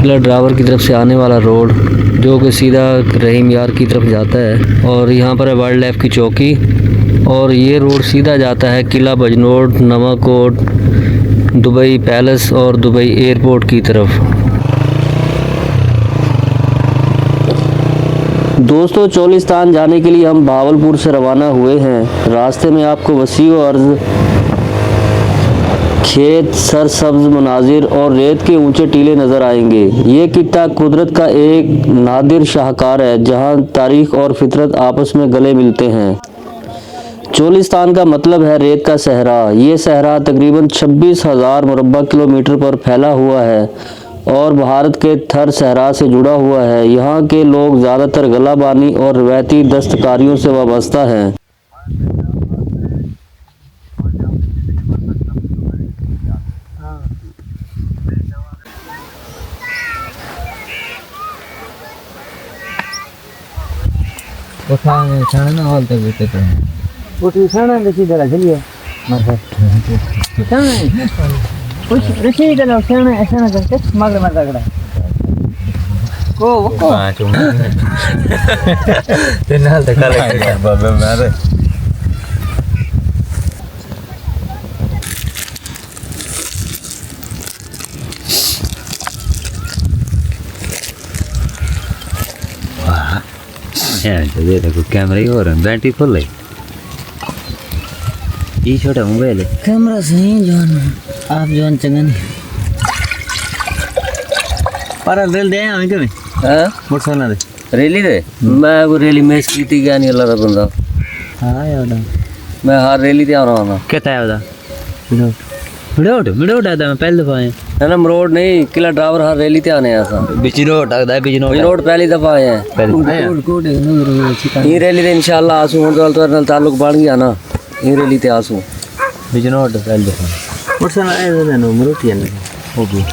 किला drawer की तरफ से आने वाला रोड जो कि सीधा रहीम यार की तरफ जाता है, और यहाँ पर है वाइल्ड लाइफ की चौकी। और ये रोड सीधा जाता है किला बजनोट, नवाकोट, दुबई पैलेस और दुबई एयरपोर्ट की तरफ। दोस्तों, चोलिस्तान जाने के लिए हम भावलपुर से रवाना हुए हैं। रास्ते में आपको वसी व अर्ज़ खेत, सरसब्ज मनाजिर और रेत के ऊंचे टीले नज़र आएंगे। ये कित्ता कुदरत का एक नादिर शाहकार है जहां तारीख और फितरत आपस में गले मिलते हैं। चोलिस्तान का मतलब है रेत का सहरा। ये सहरा तकरीबन 26,000 मुरब्बा किलोमीटर पर फैला हुआ है और भारत के थर सहरा से जुड़ा हुआ है। यहाँ के लोग ज़्यादातर गलाबानी और रवायती दस्तकारियों से वाबस्ता हैं। कैमरा ही हो रहा है, बैटरी फुल है। ये छोटा मोबाइल है, कैमरा सही जोन आप जोन चंगन पर रेल दे आवे के हां मोटरसाइकिल दे रैली दे मैं वो रैली में स्थिति क्या नहीं अल्लाह दा बंदा। हां यार मैं हर रैली ते आ रहा हूं। कितना है उदा वीडियो आता मैं पहले दफा आया है ना। रोड नहीं, किला ड्रावर हर रैली ते आने ऐसा बिजनोट आता है बिजनोट रोड पहली दफा आए हैं। कोड ये रैली ते इंशाल्लाह आसू हुन तो नाल ताल्लुक बन गया ना। ये रैली ते आसू बिजनोट पहले दफा मोटरसाइकिल आए ना मरुति है हो गई।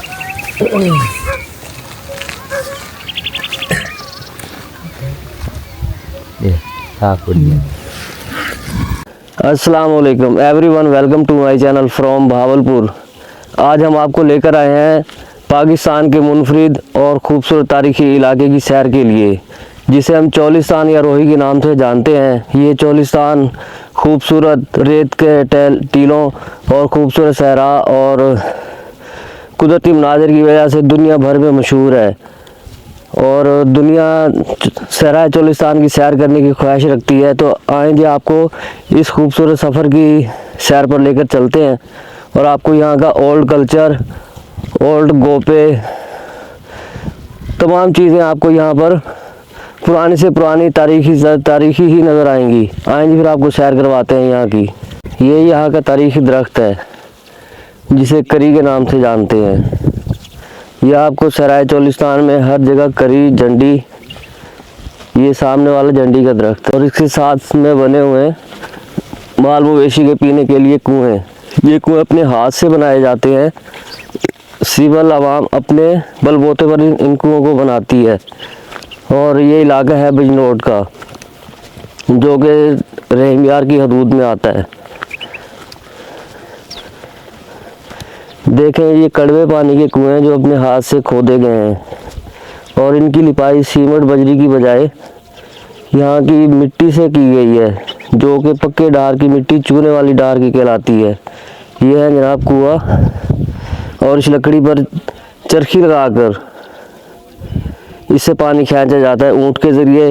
ये साफ हो गया। अस्सलाम वालेकुम everyone, welcome to my channel from Bahawalpur. आज हम आपको लेकर आए हैं पाकिस्तान के मुनफरिद और ख़ूबसूरत तारीख़ी इलाके की सैर के लिए, जिसे हम चोलिस्तान या रोही के नाम से जानते हैं। ये चोलिस्तान खूबसूरत रेत के टीलों और ख़ूबसूरत सहरा और कुदरती मनाज़िर की वजह से दुनिया भर में मशहूर है। और दुनिया सहरा चोलिस्तान की सैर करने की ख्वाहिश रखती है, तो आएंगे आपको इस खूबसूरत सफ़र की सैर पर लेकर चलते हैं और आपको यहाँ का ओल्ड कल्चर, ओल्ड गोपे, तमाम चीज़ें आपको यहाँ पर पुरानी से पुरानी तारीखी ही नज़र आएंगी। आएंगे फिर आपको सैर करवाते हैं यहाँ की। ये यहाँ का तारीखी दरख्त है जिसे करी के नाम से जानते हैं। यह आपको सराय चोलिस्तान में हर जगह करी, झंडी, ये सामने वाला झंडी का दरख्त, और इसके साथ में बने हुए माल मवेशी के पीने के लिए कुएँ। ये कुएँ अपने हाथ से बनाए जाते हैं। सिविल आवाम अपने बलबूते पर इन कुओं को बनाती है। और ये इलाका है बिजनोट का, जो कि रहीम यार की हदूद में आता है। देखें, ये कड़वे पानी के कुएं जो अपने हाथ से खोदे गए हैं और इनकी लिपाई सीमेंट बजरी की बजाय यहाँ की मिट्टी से की गई है, जो कि पक्के डार की मिट्टी, चूने वाली डार की कहलाती है। यह है जनाब कुआं, और इस लकड़ी पर चरखी लगाकर इससे पानी खींचा जाता है ऊँट के ज़रिए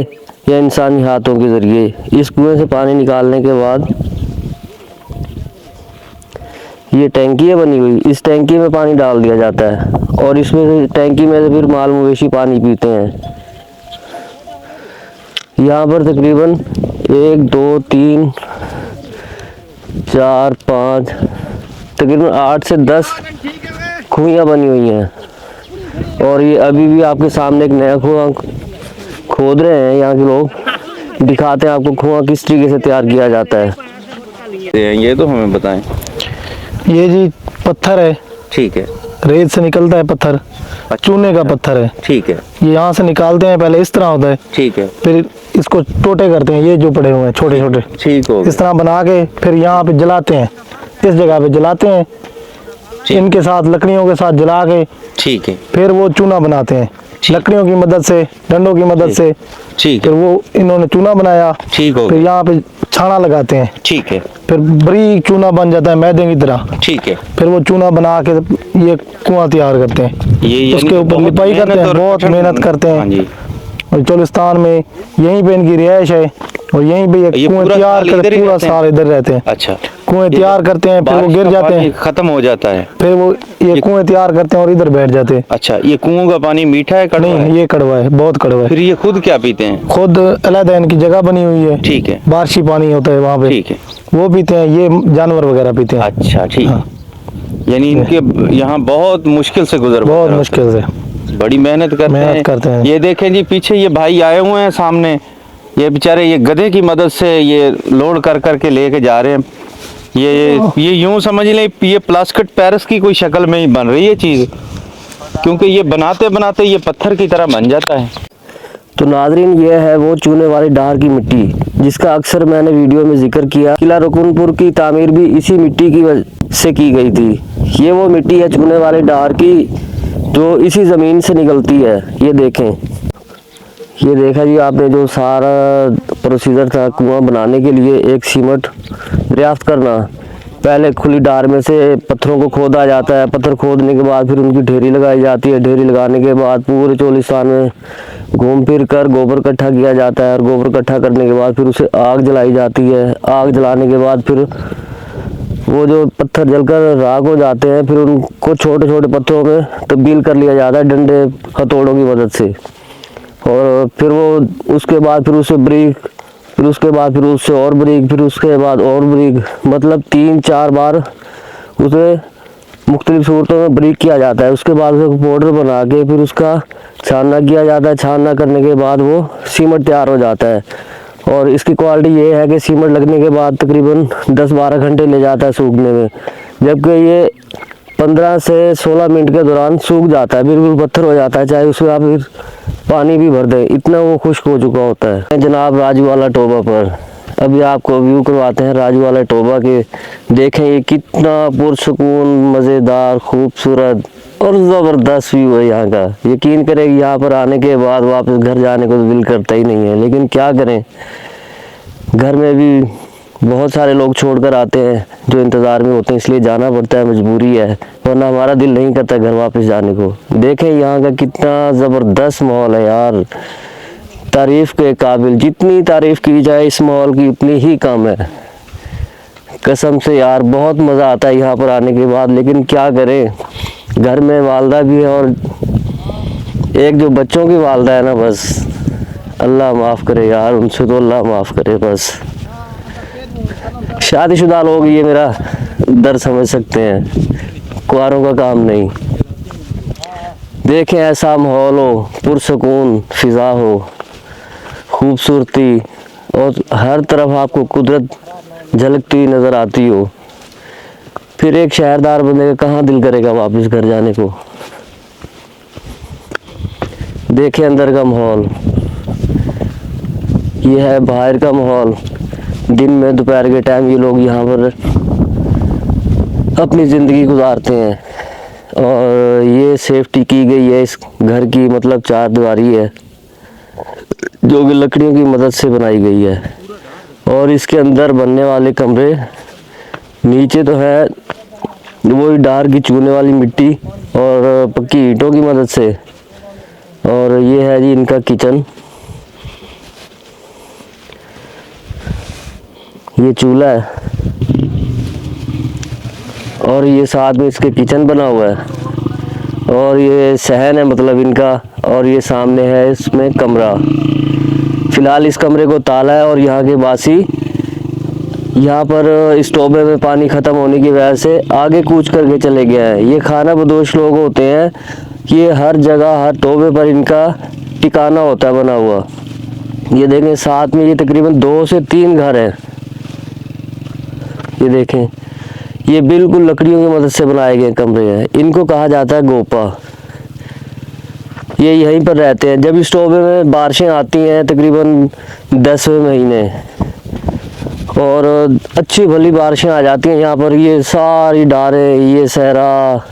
या इंसानी हाथों के ज़रिए। इस कुएं से पानी निकालने के बाद ये टैंकी बनी हुई, इस टैंकी में पानी डाल दिया जाता है और इसमें से टैंकी में से फिर माल मवेशी पानी पीते हैं। यहाँ पर तकरीबन 1 2 3 4 5 तकरीबन 8 से 10 कुएं बनी हुई हैं। और ये अभी भी आपके सामने एक नया कुआं खोद रहे हैं। यहाँ के लोग दिखाते हैं आपको कुआं किस तरीके से तैयार किया जाता है। ये तो हमें बताएं। ये जी पत्थर है, ठीक है, रेत से निकलता है पत्थर, चूने का पत्थर है, ठीक है, ये यहाँ से निकालते हैं। पहले इस तरह होता है, ठीक है, फिर इसको टोटे करते हैं, ये जो पड़े हुए हैं छोटे छोटे, ठीक हो, इस तरह बना के फिर यहाँ पे जलाते हैं, इस जगह पे जलाते हैं। इनके साथ लकड़ियों के साथ जला के ठीक है, फिर वो चूना बनाते हैं लकड़ियों की मदद से, डंडों की मदद से। ठीक फिर है, वो इन्होंने चूना बनाया, ठीक हो फिर गया, यहाँ पे छाना लगाते हैं, ठीक है, फिर बारीक चूना बन जाता है मैदे की तरह। ठीक है। फिर वो चूना बना के ये कुआं तैयार करते हैं, ये यानी उसके कि ऊपर बहुत लिपाई करते मेहनत हैं, और बहुत कठिन- मेहनत करते हाँ जी। हैं। और चोलिस्तान में यहीं पे इनकी रिहाइश है और यहीं पे ये ये कुएं पूरा तैयार साल कर इधर ही पूरा रहते हैं? साल इधर रहते हैं। अच्छा, कुएं तैयार करते हैं, फिर वो बारिश गिर का जाते पानी हैं, खत्म हो जाता है। फिर वो ये कुएं तैयार करते हैं और इधर बैठ जाते हैं। अच्छा, ये कुओं का पानी मीठा है, कड़वा है? नहीं, ये कड़वा है, बहुत कड़वा है। फिर ये खुद क्या पीते हैं? खुद अलग इनकी जगह बनी हुई है, ठीक है, बारिशी पानी होता है वहाँ पे, ठीक है। वो पीते हैं, ये जानवर वगैरह पीते हैं। अच्छा, ठीक है। हाँ। यानी इनके यहाँ बहुत मुश्किल से गुजर बहुत बसर मुश्किल से बड़ी मेहनत करते हैं। ये देखें जी, पीछे ये भाई आए हुए हैं सामने, ये बेचारे ये गधे की मदद से ये लोड कर करके लेके जा रहे हैं। ये यूं समझ लें, ये प्लास्टिक पेरिस की कोई शक्ल में ही बन रही है चीज, क्योंकि ये बनाते बनाते ये पत्थर की तरह बन जाता है। तो नाजरीन, ये है वो चूने वाली डार की मिट्टी जिसका अक्सर मैंने वीडियो में जिक्र किया। किला रुकनपुर की तामीर भी इसी मिट्टी की वजह से की गई थी। ये वो मिट्टी है चूने वाली डार की जो इसी ज़मीन से निकलती है। ये देखें, ये देखा जी आपने, जो सारा प्रोसीजर था कुआं बनाने के लिए। एक सीमेंट दरियाफ्त करना, पहले खुली डार में से पत्थरों को खोदा जाता है, पत्थर खोदने के बाद फिर उनकी ढेरी लगाई जाती है, ढेरी लगाने के बाद पूरे चोलिस्तान में घूम फिर कर गोबर इकट्ठा किया जाता है, और गोबर इकट्ठा करने के बाद फिर उसे आग जलाई जाती है। आग जलाने के बाद फिर वो जो पत्थर जलकर राख हो जाते हैं, फिर उनको छोटे छोटे पत्थरों में तब्दील कर लिया जाता है डंडे हथौड़ों की मदद से। और फिर वो उसके बाद फिर उसे ब्रिक, फिर उसके बाद फिर उससे और ब्रिक, फिर उसके बाद और ब्रिक, मतलब 3-4 बार उसे मुख्तलिफ सूरतों में ब्रिक किया जाता है। उसके बाद उसे पाउडर बना के फिर उसका छानना किया जाता है। छानना करने के बाद वो सीमेंट तैयार हो जाता है। और इसकी क्वालिटी ये है कि सीमेंट लगने के बाद तकरीबन 10-12 घंटे ले जाता है सूखने में, जबकि ये 15 से 16 मिनट के दौरान सूख जाता है, बिल्कुल पत्थर हो जाता है। चाहे उसमें आप फिर पानी भी भर दें, इतना वो खुश्क हो चुका होता है। जनाब राजू वाला टोबा पर अभी आपको व्यू करवाते हैं राजू वाला टोबा के। देखें ये कितना पुरसुकून, मज़ेदार, खूबसूरत और ज़बरदस्त व्यू है यहाँ का। यकीन करें यहाँ पर आने के बाद वापस घर जाने को तो दिल करता ही नहीं है, लेकिन क्या करें, घर में भी बहुत सारे लोग छोड़कर आते हैं जो इंतज़ार में होते हैं, इसलिए जाना पड़ता है, मजबूरी है, वरना हमारा दिल नहीं करता घर वापस जाने को। देखें यहाँ का कितना ज़बरदस्त माहौल है यार, तारीफ़ के काबिल। जितनी तारीफ़ की जाए इस माहौल की उतनी ही कम है, कसम से यार। बहुत मज़ा आता है यहाँ पर आने के बाद, लेकिन क्या करें, घर में वालदा भी है और एक जो बच्चों की वालदा है ना, बस अल्लाह माफ़ करे यार, उनसे तो अल्लाह माफ़ करे। बस शादीशुदा लोग ये मेरा दर्द समझ सकते हैं, कुंवारों का काम नहीं। देखें ऐसा माहौल हो, पुरसुकून फ़िज़ा हो, खूबसूरती, और हर तरफ आपको कुदरत झलकती हुई नज़र आती हो, फिर एक शहरदार बंदे का कहाँ दिल करेगा वापस घर जाने को। देखें अंदर का माहौल, ये है बाहर का माहौल। दिन में दोपहर के टाइम ये लोग यहाँ पर अपनी ज़िंदगी गुजारते हैं। और ये सेफ्टी की गई है इस घर की, मतलब 4 दीवारी है जो कि लकड़ियों की मदद से बनाई गई है। और इसके अंदर बनने वाले कमरे, नीचे तो है वही डार की चूने वाली मिट्टी और पक्की ईंटों की मदद से। और ये है जी इनका किचन, ये चूल्हा है और ये साथ में इसके किचन बना हुआ है। और ये सहन है मतलब इनका, और ये सामने है इसमें कमरा। फ़िलहाल इस कमरे को ताला है और यहाँ के वासी यहाँ पर इस टोबे में पानी ख़त्म होने की वजह से आगे कूच करके चले गए हैं। ये खाना बदोश लोग होते हैं, ये हर जगह हर टोबे पर इनका ठिकाना होता है बना हुआ। ये देखें साथ में ये तकरीबन 2 से 3 घर हैं। ये देखें, ये बिल्कुल लकड़ियों की मदद से बनाए गए कमरे हैं। इनको कहा जाता है गोपा। ये यहीं पर रहते हैं। जब इस टोबे में बारिशें आती हैं तकरीबन 10वें महीने, और अच्छी भली बारिशें आ जाती हैं यहाँ पर। ये सारी डारें, ये सहरा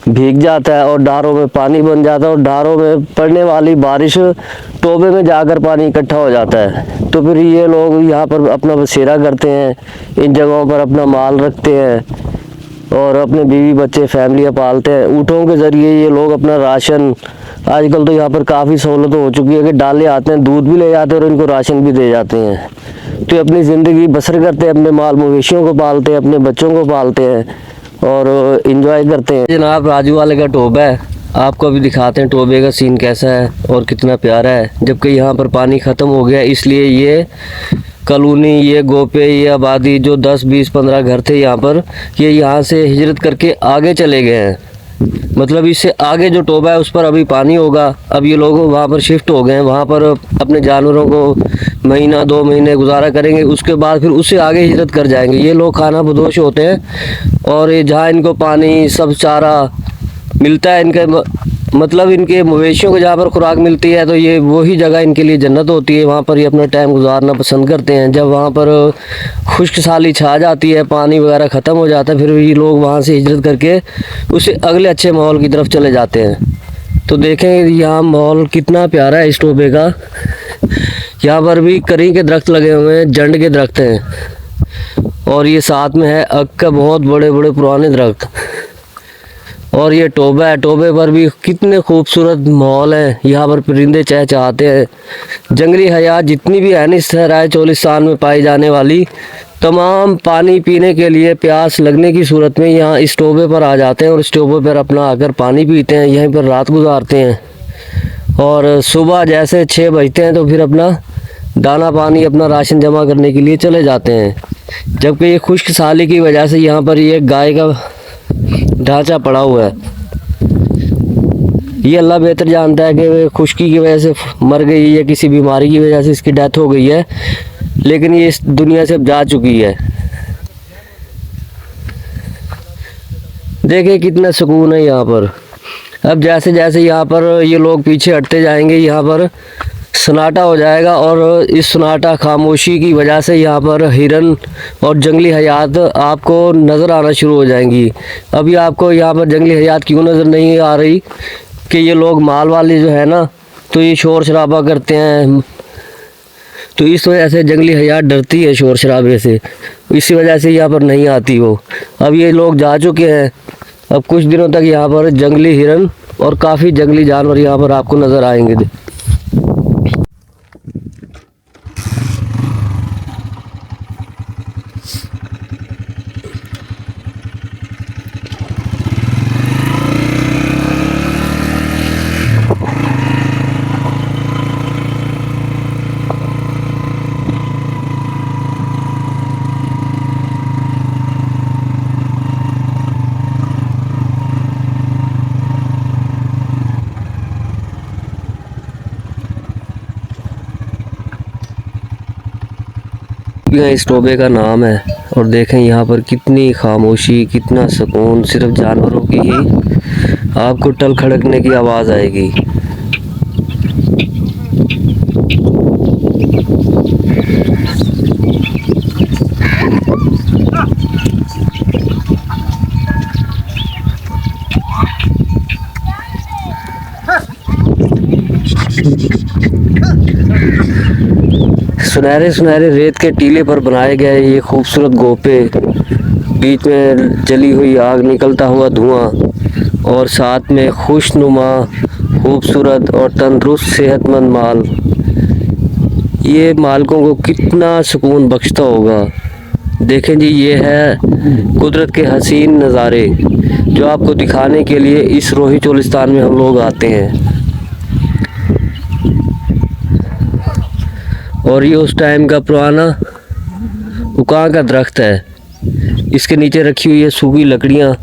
भीग जाता है और डारों में पानी बन जाता है और डारों में पड़ने वाली बारिश टोबे में जाकर पानी इकट्ठा हो जाता है। तो फिर ये लोग यहाँ पर अपना बसेरा करते हैं, इन जगहों पर अपना माल रखते हैं और अपने बीवी बच्चे फैमिलियाँ पालते हैं। ऊँटों के ज़रिए ये लोग अपना राशन, आजकल तो यहाँ पर काफ़ी सहूलत हो चुकी है कि डाले आते हैं, दूध भी ले जाते हैं और इनको राशन भी दे जाते हैं। तो ये अपनी ज़िंदगी बसर करते हैं, अपने माल मवेशियों को पालते हैं, अपने बच्चों को पालते हैं और एंजॉय करते हैं। जनाब राजू वाले का टोबा है, आपको अभी दिखाते हैं टोबे का सीन कैसा है और कितना प्यारा है। जबकि यहाँ पर पानी ख़त्म हो गया, इसलिए ये कॉलोनी, ये गोपे, ये आबादी जो 10, 20, 15 घर थे यहाँ पर, ये यहाँ से हिजरत करके आगे चले गए हैं। मतलब इससे आगे जो टोबा है उस पर अभी पानी होगा। अब ये लोग वहाँ पर शिफ्ट हो गए हैं, वहाँ पर अपने जानवरों को महीना 2 महीने गुजारा करेंगे, उसके बाद फिर उससे आगे हिजरत कर जाएंगे। ये लोग खाना बदोश होते हैं और ये जहाँ इनको पानी सब चारा मिलता है, इनके मतलब इनके मवेशियों को जहाँ पर खुराक मिलती है, तो ये वही जगह इनके लिए जन्नत होती है। वहाँ पर ये अपना टाइम गुजारना पसंद करते हैं। जब वहाँ पर खुश्क साली छा जाती है, पानी वगैरह ख़त्म हो जाता है, फिर ये लोग वहाँ से हिजरत करके उसे अगले अच्छे माहौल की तरफ चले जाते हैं। तो देखें यहाँ माहौल कितना प्यारा है इस टोबे का। यहाँ पर भी करी के दरख्त लगे हुए हैं, जंड के दरख्त हैं और ये साथ में है अक का बहुत बड़े बड़े पुराने दरख्त। और ये टोबा है, टोबे पर भी कितने खूबसूरत माहौल है। यहाँ पर परिंदे चहचहाते हैं। जंगली हयात जितनी भी है ना इस सहराए चोलिस्तान में पाई जाने वाली, तमाम पानी पीने के लिए प्यास लगने की सूरत में यहाँ इस टोबे पर आ जाते हैं और इस टोबे पर अपना आकर पानी पीते हैं, यहीं पर रात गुजारते हैं। और सुबह जैसे 6 बजते हैं तो फिर अपना दाना पानी, अपना राशन जमा करने के लिए चले जाते हैं। जबकि ये खुश्क साली की वजह से यहाँ पर ये गाय का ढांचा पड़ा हुआ है। ये अल्लाह बेहतर जानता है कि खुश्की की वजह से मर गई या किसी बीमारी की वजह से इसकी डेथ हो गई है, लेकिन ये इस दुनिया से अब जा चुकी है। देखिए कितना सुकून है यहाँ पर। अब जैसे जैसे यहाँ पर ये लोग पीछे हटते जाएंगे, यहाँ पर सन्नाटा हो जाएगा और इस सन्नाटा खामोशी की वजह से यहाँ पर हिरन और जंगली हयात आपको नज़र आना शुरू हो जाएंगी। अभी आपको यहाँ पर जंगली हयात क्यों नज़र नहीं आ रही कि ये लोग माल वाले जो है ना, तो ये शोर शराबा करते हैं, तो इस वजह से जंगली हयात डरती है शोर शराबे से, इसी वजह से यहाँ पर नहीं आती वो। अब ये लोग जा चुके हैं। अब कुछ दिनों तक यहाँ पर जंगली हिरन और काफ़ी जंगली जानवर यहाँ पर आपको नज़र आएंगे। इस टोबे का नाम है और देखें यहाँ पर कितनी खामोशी, कितना सुकून। सिर्फ जानवरों की ही आपको टल खड़कने की आवाज़ आएगी। सुनहरे सुनहरे रेत के टीले पर बनाए गए ये खूबसूरत गोपे, बीच में जली हुई आग, निकलता हुआ धुआं और साथ में खुशनुमा, खूबसूरत और तंदुरुस्त सेहतमंद माल। ये मालकों को कितना सुकून बख्शता होगा। देखें जी, ये है कुदरत के हसीन नज़ारे जो आपको दिखाने के लिए इस रोही चोलिस्तान में हम लोग आते हैं। और ये उस टाइम का पुराना उकां का दरख्त है। इसके नीचे रखी हुई है सूखी लकड़ियाँ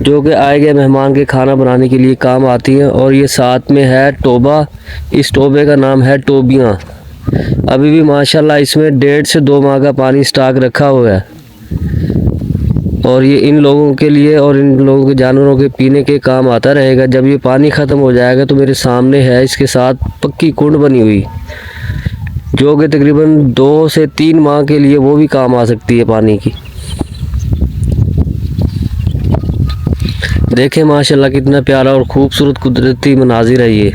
जो कि आए गए मेहमान के खाना बनाने के लिए काम आती हैं। और ये साथ में है टोबा। इस टोबे का नाम है टोबियाँ। अभी भी माशाल्लाह इसमें 1.5 से 2 माह का पानी स्टॉक रखा हुआ है और ये इन लोगों के लिए और इन लोगों के जानवरों के पीने के काम आता रहेगा। जब ये पानी ख़त्म हो जाएगा तो मेरे सामने है इसके साथ पक्की कुंड बनी हुई। जो कि तकरीबन 2 से 3 माह के लिए वो भी काम आ सकती है पानी की। देखें माशाल्लाह कितना प्यारा और खूबसूरत कुदरती मनाजिर है ये।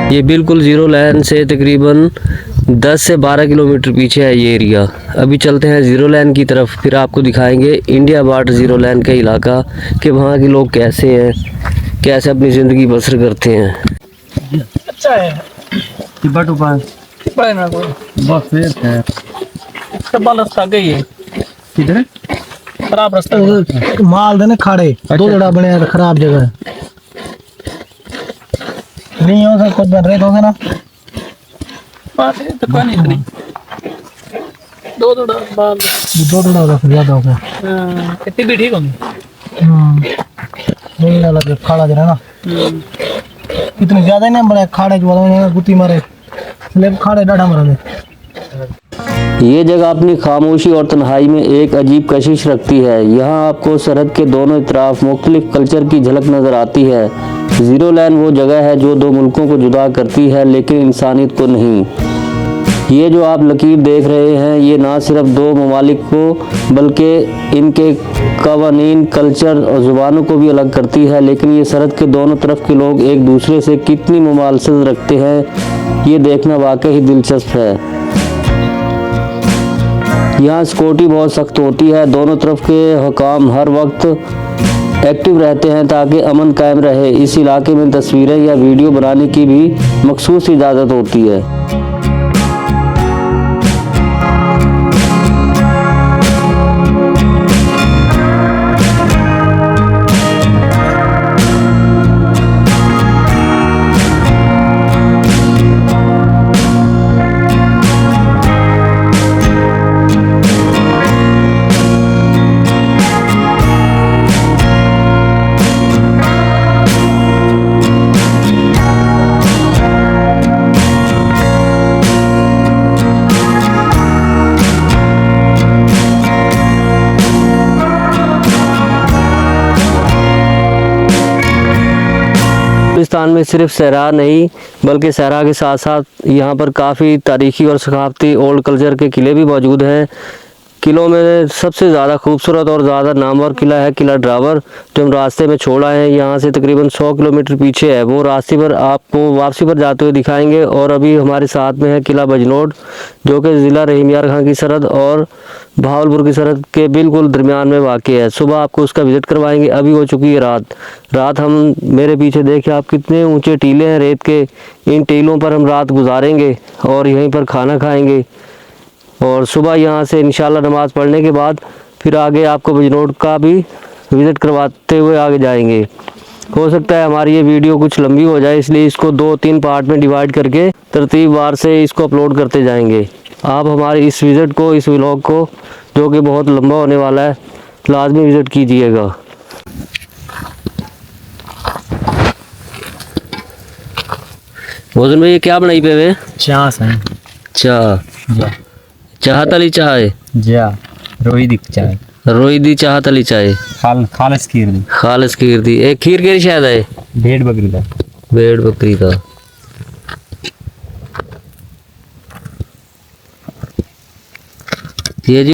ये बिल्कुल ज़ीरो लाइन से तकरीबन 10 से 12 किलोमीटर पीछे है ये एरिया। अभी चलते हैं ज़ीरो लाइन की तरफ, फिर आपको दिखाएंगे इंडिया बॉर्डर ज़ीरो लाइन का इलाका कि वहाँ के लोग कैसे हैं, कैसे अपनी ज़िंदगी बसर करते हैं। अच्छा है ना कोई बस है रास्ता गई है किधर खराब रास्ता माल देने खाड़े दो जड़ा बने खराब जगह नहीं हो कुछ बन रहे होगे ना तो कौन इतनी दो थोड़ा होगा फिर ज्यादा होगा कितनी भी ठीक होगी नहीं ना लगे खाड़ा जरा ना इतने ज्यादा नहीं बड़े खाड़े जो गुत्ती मारे ले खाड़े डाढ़ा मारे। ये जगह अपनी खामोशी और तन्हाई में एक अजीब कशिश रखती है। यहाँ आपको सरहद के दोनों तरफ मुख्तलिफ कल्चर की झलक नज़र आती है। ज़ीरो लाइन वो जगह है जो दो मुल्कों को जुदा करती है लेकिन इंसानियत को नहीं। ये जो आप लकीर देख रहे हैं ये ना सिर्फ दो ममालिक को बल्कि इनके कवानीन, कल्चर और ज़ुबानों को भी अलग करती है। लेकिन ये सरहद के दोनों तरफ के लोग एक दूसरे से कितनी मुमालसत रखते हैं ये देखना वाकई ही दिलचस्प है। यहाँ सिक्योरिटी बहुत सख्त होती है। दोनों तरफ के हुकाम हर वक्त एक्टिव रहते हैं ताकि अमन कायम रहे। इस इलाके में तस्वीरें या वीडियो बनाने की भी मखसूस इजाज़त होती है। पाकिस्तान में सिर्फ सहरा नहीं बल्कि सहरा के साथ साथ यहाँ पर काफ़ी तारीखी और सकाफती ओल्ड कल्चर के किले भी मौजूद हैं। किलों में सबसे ज़्यादा खूबसूरत और ज़्यादा नामवर किला है किला ड्रावर, जो हम रास्ते में छोड़ आए हैं। यहाँ से तकरीबन 100 किलोमीटर पीछे है। वो रास्ते पर आपको वापसी पर जाते हुए दिखाएंगे। और अभी हमारे साथ में है किला बजनोट, जो कि ज़िला रहीम यार खां की सरहद और भावलपुर की सरहद के बिल्कुल दरमियान में वाक़ है। सुबह आपको उसका विज़िट करवाएंगे। अभी हो चुकी है रात हम मेरे पीछे देखिए आप कितने ऊँचे टीले हैं रेत के। इन टीलों पर हम रात गुजारेंगे और यहीं पर खाना खाएँगे और सुबह यहाँ से इंशाल्लाह नमाज़ पढ़ने के बाद फिर आगे आपको बजनोट का भी विज़िट करवाते हुए आगे जाएंगे। हो सकता है हमारी ये वीडियो कुछ लंबी हो जाए, इसलिए इसको 2-3 पार्ट में डिवाइड करके तरतीब वार से इसको अपलोड करते जाएंगे। आप हमारे इस विज़िट को, इस व्लॉग को, जो कि बहुत लंबा होने वाला है, लाजमी विज़िट कीजिएगा। भोजन में ये क्या बनाई पे वे? चाह सही चाह, चाह तली चाह है, जा रोई दिख चाय रोई दी चाह तली चाय, खालस खीर दी खालिस खीर दी। एक खीर के शायद है, भेड़ बकरी का भेड़ बकरी का। ये जी